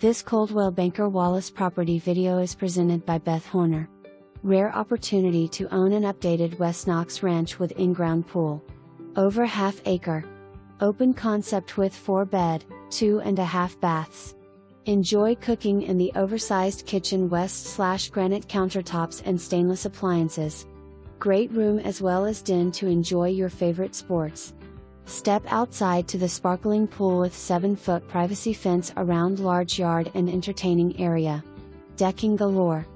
This Coldwell Banker Wallace property video is presented by Beth Horner. Rare opportunity to own an updated West Knox ranch with in-ground pool. Over ½ acre. Open concept with 4-bed, 2.5 baths. Enjoy cooking in the oversized kitchen, West/granite countertops and stainless appliances. Great room as well as den to enjoy your favorite sports. Step outside to the sparkling pool with 7-foot privacy fence around large yard and entertaining area. Decking galore.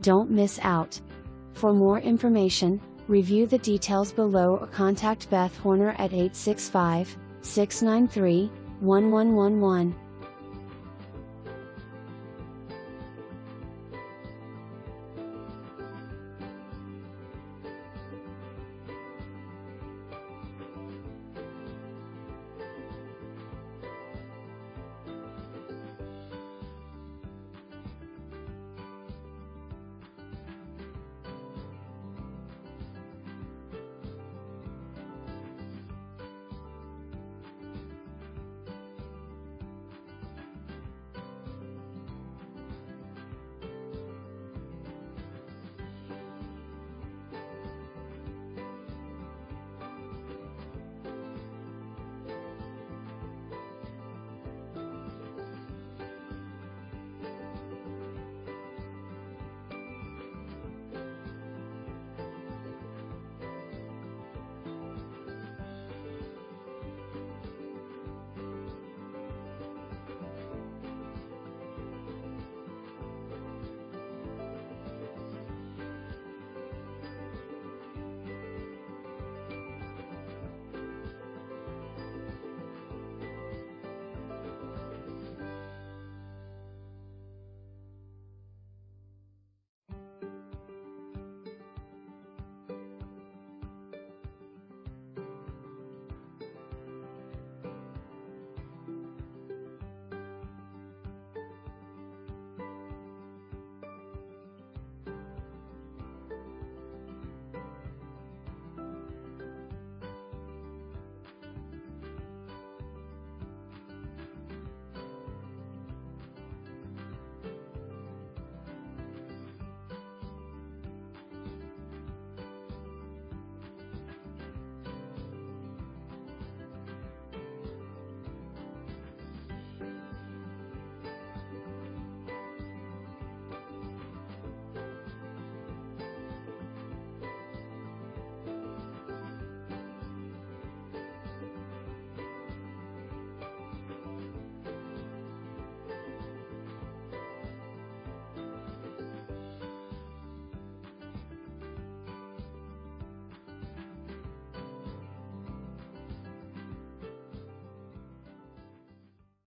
Don't miss out. For more information, review the details below or contact Beth Horner at 865-693-1111.